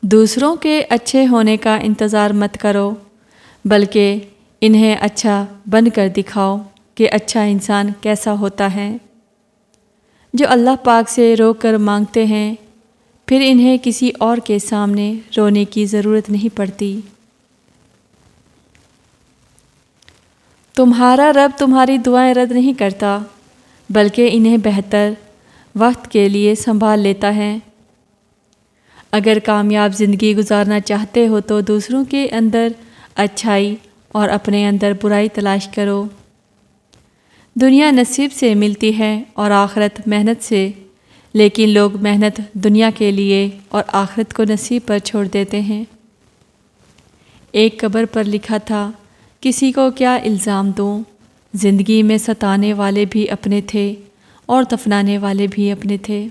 دوسروں کے اچھے ہونے کا انتظار مت کرو، بلکہ انہیں اچھا بن کر دکھاؤ کہ اچھا انسان کیسا ہوتا ہے۔ جو اللہ پاک سے رو کر مانگتے ہیں، پھر انہیں کسی اور کے سامنے رونے کی ضرورت نہیں پڑتی۔ تمہارا رب تمہاری دعائیں رد نہیں کرتا، بلکہ انہیں بہتر وقت کے لیے سنبھال لیتا ہے۔ اگر کامیاب زندگی گزارنا چاہتے ہو تو دوسروں کے اندر اچھائی اور اپنے اندر برائی تلاش کرو۔ دنیا نصیب سے ملتی ہے اور آخرت محنت سے، لیکن لوگ محنت دنیا کے لیے اور آخرت کو نصیب پر چھوڑ دیتے ہیں۔ ایک قبر پر لکھا تھا، کسی کو کیا الزام دوں، زندگی میں ستانے والے بھی اپنے تھے اور دفنانے والے بھی اپنے تھے۔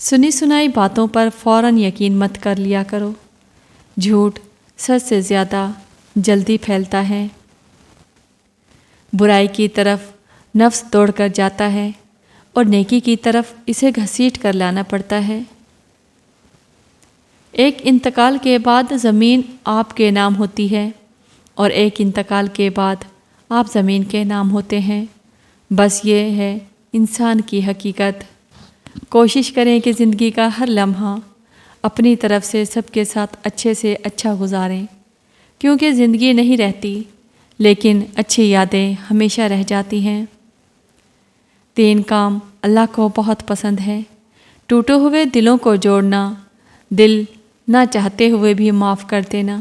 سنی سنائی باتوں پر فوراً یقین مت کر لیا کرو، جھوٹ سچ سے زیادہ جلدی پھیلتا ہے۔ برائی کی طرف نفس دوڑ کر جاتا ہے اور نیکی کی طرف اسے گھسیٹ کر لانا پڑتا ہے۔ ایک انتقال کے بعد زمین آپ کے نام ہوتی ہے اور ایک انتقال کے بعد آپ زمین کے نام ہوتے ہیں۔ بس یہ ہے انسان کی حقیقت۔ کوشش کریں کہ زندگی کا ہر لمحہ اپنی طرف سے سب کے ساتھ اچھے سے اچھا گزاریں، کیونکہ زندگی نہیں رہتی، لیکن اچھی یادیں ہمیشہ رہ جاتی ہیں۔ 3 کام اللہ کو بہت پسند ہے: ٹوٹے ہوئے دلوں کو جوڑنا، دل نہ چاہتے ہوئے بھی معاف کر دینا،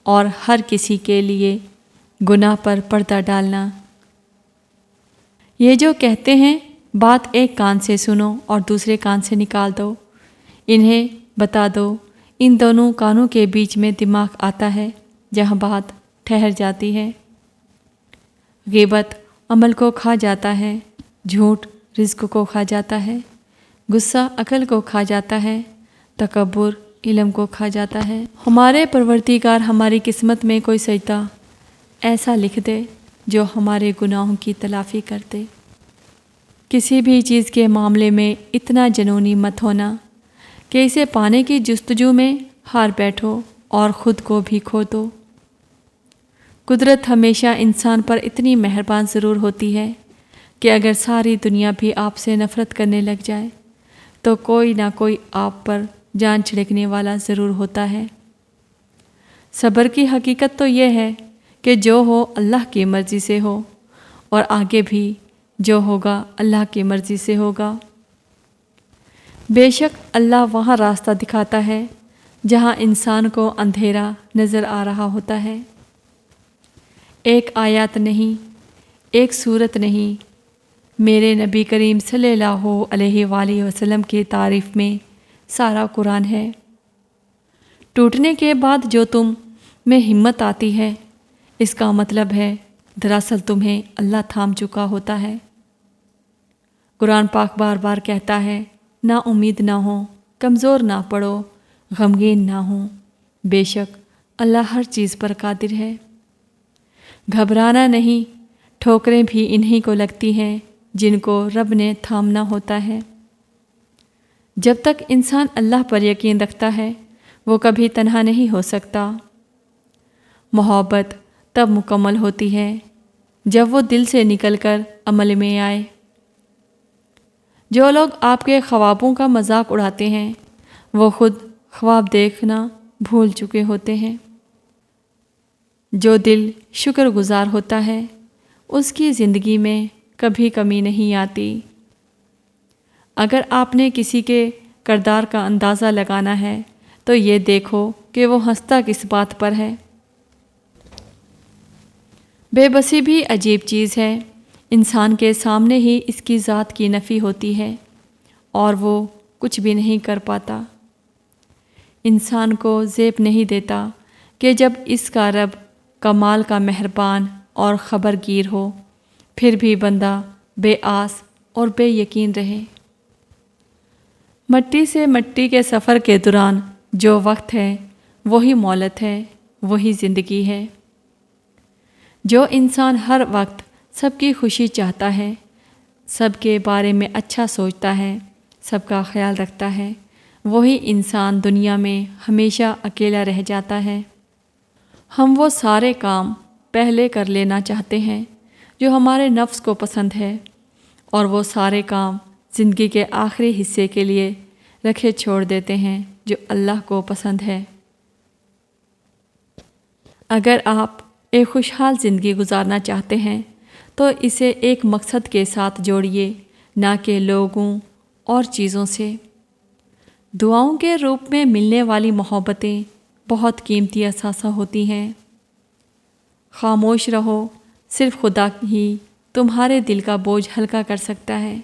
اور ہر کسی کے لیے گناہ پر پردہ ڈالنا۔ یہ جو کہتے ہیں بات ایک کان سے سنو اور دوسرے کان سے نکال دو، انہیں بتا دو ان دونوں کانوں کے بیچ میں دماغ آتا ہے جہاں بات ٹھہر جاتی ہے۔ غیبت عمل کو کھا جاتا ہے، جھوٹ رزق کو کھا جاتا ہے، غصہ عقل کو کھا جاتا ہے، تکبر علم کو کھا جاتا ہے۔ ہمارے پروردگار ہماری قسمت میں کوئی سجدہ ایسا لکھ دے جو ہمارے گناہوں کی تلافی کر دے۔ کسی بھی چیز کے معاملے میں اتنا جنونی مت ہونا کہ اسے پانے کی جستجو میں ہار بیٹھو اور خود کو بھی کھو دو۔ قدرت ہمیشہ انسان پر اتنی مہربان ضرور ہوتی ہے کہ اگر ساری دنیا بھی آپ سے نفرت کرنے لگ جائے تو کوئی نہ کوئی آپ پر جان چھڑکنے والا ضرور ہوتا ہے۔ صبر کی حقیقت تو یہ ہے کہ جو ہو اللہ کی مرضی سے ہو، اور آگے بھی جو ہوگا اللہ کی مرضی سے ہوگا۔ بے شک اللہ وہاں راستہ دکھاتا ہے جہاں انسان کو اندھیرا نظر آ رہا ہوتا ہے۔ ایک آیات نہیں، ایک سورت نہیں، میرے نبی کریم صلی اللہ علیہ وآلہ وسلم کی تعریف میں سارا قرآن ہے۔ ٹوٹنے کے بعد جو تم میں ہمت آتی ہے، اس کا مطلب ہے دراصل تمہیں اللہ تھام چکا ہوتا ہے۔ قرآن پاک بار بار کہتا ہے، نا امید نہ ہو، کمزور نہ پڑو، غمگین نہ ہو، بے شک اللہ ہر چیز پر قادر ہے۔ گھبرانا نہیں، ٹھوکریں بھی انہی کو لگتی ہیں جن کو رب نے تھامنا ہوتا ہے۔ جب تک انسان اللہ پر یقین رکھتا ہے وہ کبھی تنہا نہیں ہو سکتا۔ محبت تب مکمل ہوتی ہے جب وہ دل سے نکل کر عمل میں آئے۔ جو لوگ آپ کے خوابوں کا مذاق اڑاتے ہیں وہ خود خواب دیکھنا بھول چکے ہوتے ہیں۔ جو دل شکر گزار ہوتا ہے اس کی زندگی میں کبھی کمی نہیں آتی۔ اگر آپ نے کسی کے کردار کا اندازہ لگانا ہے تو یہ دیکھو کہ وہ ہنستا کس بات پر ہے۔ بے بسی بھی عجیب چیز ہے، انسان کے سامنے ہی اس کی ذات کی نفی ہوتی ہے اور وہ کچھ بھی نہیں کر پاتا۔ انسان کو زیب نہیں دیتا کہ جب اس کا رب کمال کا مہربان اور خبر گیر ہو، پھر بھی بندہ بے آس اور بے یقین رہے۔ مٹی سے مٹی کے سفر کے دوران جو وقت ہے وہی مہلت ہے، وہی زندگی ہے۔ جو انسان ہر وقت سب کی خوشی چاہتا ہے، سب کے بارے میں اچھا سوچتا ہے، سب کا خیال رکھتا ہے، وہی انسان دنیا میں ہمیشہ اکیلا رہ جاتا ہے۔ ہم وہ سارے کام پہلے کر لینا چاہتے ہیں جو ہمارے نفس کو پسند ہے، اور وہ سارے کام زندگی کے آخری حصے کے لیے رکھے چھوڑ دیتے ہیں جو اللہ کو پسند ہے۔ اگر آپ ایک خوشحال زندگی گزارنا چاہتے ہیں تو اسے ایک مقصد کے ساتھ جوڑیے، نہ کہ لوگوں اور چیزوں سے۔ دعاؤں کے روپ میں ملنے والی محبتیں بہت قیمتی اثاثہ ہوتی ہیں۔ خاموش رہو، صرف خدا ہی تمہارے دل کا بوجھ ہلکا کر سکتا ہے۔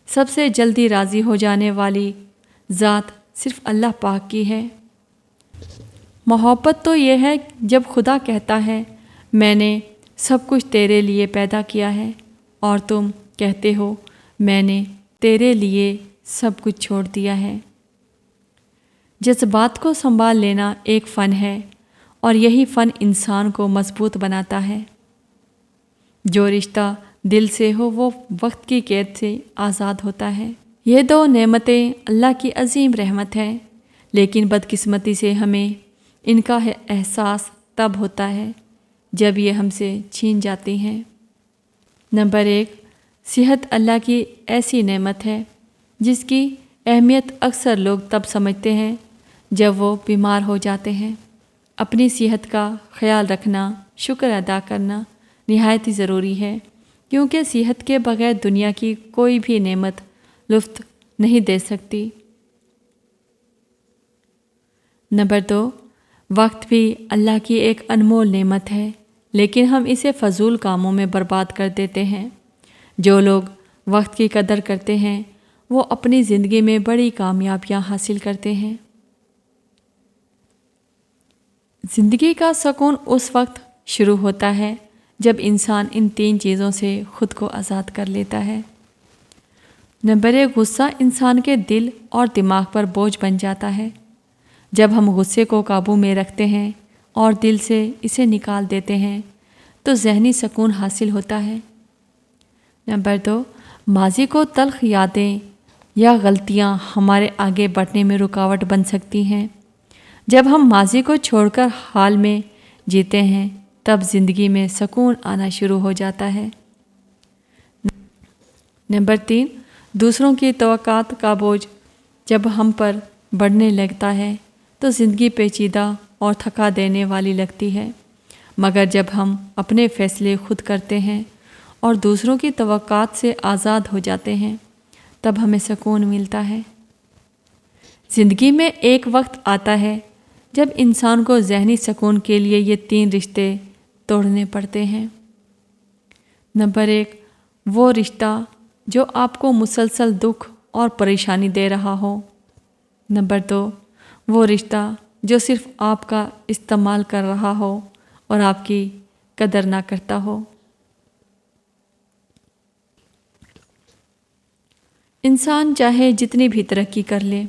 سب سے جلدی راضی ہو جانے والی ذات صرف اللہ پاک کی ہے۔ محبت تو یہ ہے جب خدا کہتا ہے میں نے سب کچھ تیرے لیے پیدا کیا ہے، اور تم کہتے ہو میں نے تیرے لیے سب کچھ چھوڑ دیا ہے۔ جذبات کو سنبھال لینا ایک فن ہے، اور یہی فن انسان کو مضبوط بناتا ہے۔ جو رشتہ دل سے ہو وہ وقت کی قید سے آزاد ہوتا ہے۔ یہ دو نعمتیں اللہ کی عظیم رحمت ہے، لیکن بدقسمتی سے ہمیں ان کا احساس تب ہوتا ہے جب یہ ہم سے چھین جاتی ہیں۔ نمبر 1، صحت اللہ کی ایسی نعمت ہے جس کی اہمیت اکثر لوگ تب سمجھتے ہیں جب وہ بیمار ہو جاتے ہیں۔ اپنی صحت کا خیال رکھنا، شکر ادا کرنا نہایت ضروری ہے، کیونکہ صحت کے بغیر دنیا کی کوئی بھی نعمت لطف نہیں دے سکتی۔ نمبر 2، وقت بھی اللہ کی ایک انمول نعمت ہے، لیکن ہم اسے فضول کاموں میں برباد کر دیتے ہیں۔ جو لوگ وقت کی قدر کرتے ہیں وہ اپنی زندگی میں بڑی کامیابیاں حاصل کرتے ہیں۔ زندگی کا سکون اس وقت شروع ہوتا ہے جب انسان ان 3 چیزوں سے خود کو آزاد کر لیتا ہے۔ نمبر 1، غصہ انسان کے دل اور دماغ پر بوجھ بن جاتا ہے۔ جب ہم غصے کو قابو میں رکھتے ہیں اور دل سے اسے نکال دیتے ہیں تو ذہنی سکون حاصل ہوتا ہے۔ نمبر 2، ماضی کو تلخ یادیں یا غلطیاں ہمارے آگے بڑھنے میں رکاوٹ بن سکتی ہیں۔ جب ہم ماضی کو چھوڑ کر حال میں جیتے ہیں تب زندگی میں سکون آنا شروع ہو جاتا ہے۔ نمبر 3، دوسروں کی توقعات کا بوجھ جب ہم پر بڑھنے لگتا ہے تو زندگی پیچیدہ اور تھکا دینے والی لگتی ہے، مگر جب ہم اپنے فیصلے خود کرتے ہیں اور دوسروں کی توقعات سے آزاد ہو جاتے ہیں تب ہمیں سکون ملتا ہے۔ زندگی میں ایک وقت آتا ہے جب انسان کو ذہنی سکون کے لیے یہ 3 رشتے توڑنے پڑتے ہیں۔ نمبر 1، وہ رشتہ جو آپ کو مسلسل دکھ اور پریشانی دے رہا ہو۔ نمبر 2، وہ رشتہ جو صرف آپ کا استعمال کر رہا ہو اور آپ کی قدر نہ کرتا ہو۔ انسان چاہے جتنی بھی ترقی کر لے،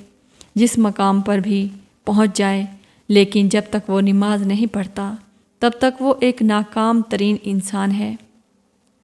جس مقام پر بھی پہنچ جائے، لیکن جب تک وہ نماز نہیں پڑھتا تب تک وہ ایک ناکام ترین انسان ہے۔